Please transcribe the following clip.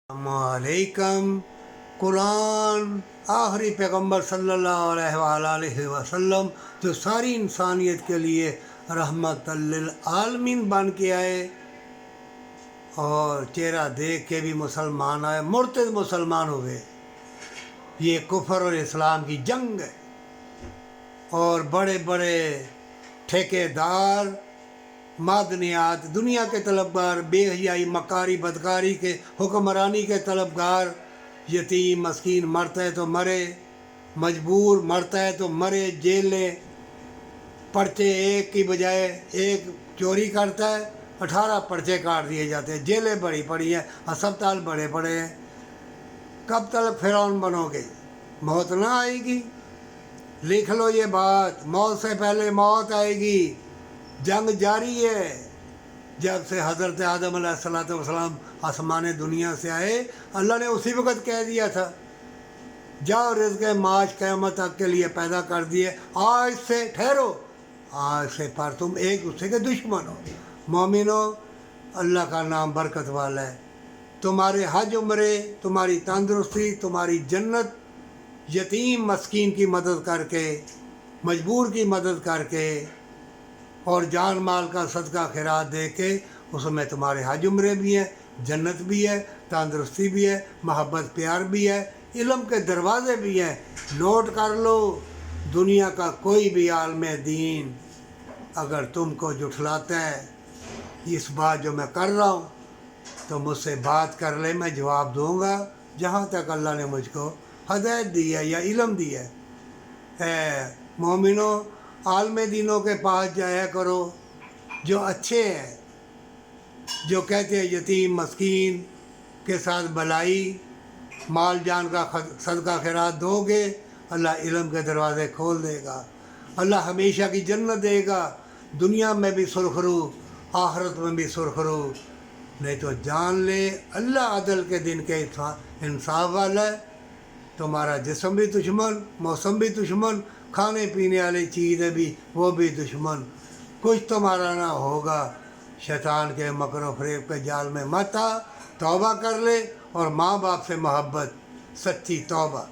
अलैकुम। कुरान आखिरी पैगंबर सल्लल्लाहु अलैहि वसल्लम जो सारी इंसानियत के लिए रहमतल लिल आलमीन बन के आए और चेहरा देख के भी मुसलमान आए, मुर्तद मुसलमान हुए। ये कुफर और इस्लाम की जंग है और बड़े बड़े ठेकेदार मादनियात दुनिया के तलबगार, बेहयाई मकारी बदकारी के हुक्मरानी के तलबगार, यतीम मस्कीन मरता है तो मरे, मजबूर मरता है तो मरे, जेलें पर्चे एक की बजाय एक चोरी करता है 18 पर्चे काट दिए जाते हैं, जेलें बड़ी पड़ी हैं, अस्पताल बड़े पड़े हैं। कब तक फिरौन बनोगे? मौत ना आएगी? लिख लो ये बात, मौत से पहले मौत आएगी। जंग जारी है। जब से हज़रत आदम अलैहिस्सलाम आसमान दुनिया से आए, अल्लाह ने उसी वक़्त कह दिया था जाओ रिज़्क़ माश क़यामत तक के लिए पैदा कर दिए, आज से ठहरो, आज से पर तुम एक दूसरे के दुश्मन हो। मोमिनो, अल्लाह का नाम बरकत वाला है। तुम्हारे हज उम्रे, तुम्हारी तंदुरुस्ती, तुम्हारी जन्नत यतीम मस्कीन की मदद करके, मजबूर की मदद करके और जान माल का सदका खैरात दे के, उसमें तुम्हारे हज उम्रे भी हैं, जन्नत भी है, तंदुरुस्ती भी है, मोहब्बत प्यार भी है, इल्म के दरवाज़े भी हैं। नोट कर लो, दुनिया का कोई भी आलम दीन अगर तुमको जुठलाता है इस बात जो मैं कर रहा हूँ तो मुझसे बात कर ले, मैं जवाब दूँगा जहाँ तक अल्लाह ने मुझको हदायत दी है या इल्म दी है। मोमिनो, आलम दीनों के पास जाया करो जो अच्छे हैं, जो कहते हैं यतीम मस्कीन के साथ भलाई, माल जान का सदका खैरात दोगे, अल्लाह इल्म के दरवाज़े खोल देगा, अल्लाह हमेशा की जन्नत देगा, दुनिया में भी सुरखरू, आखिरत में भी सुरखरू। नहीं तो जान ले अल्लाह अदल के दिन के इंसाफ वाला है। तुम्हारा जिस्म भी दुश्मन, मौसम भी दुश्मन, खाने पीने वाली चीज़ें भी वो भी दुश्मन, कुछ तुम्हारा ना होगा। शैतान के मकर फरेब के जाल में मत आ, तौबा कर ले और माँ बाप से मोहब्बत, सच्ची तौबा।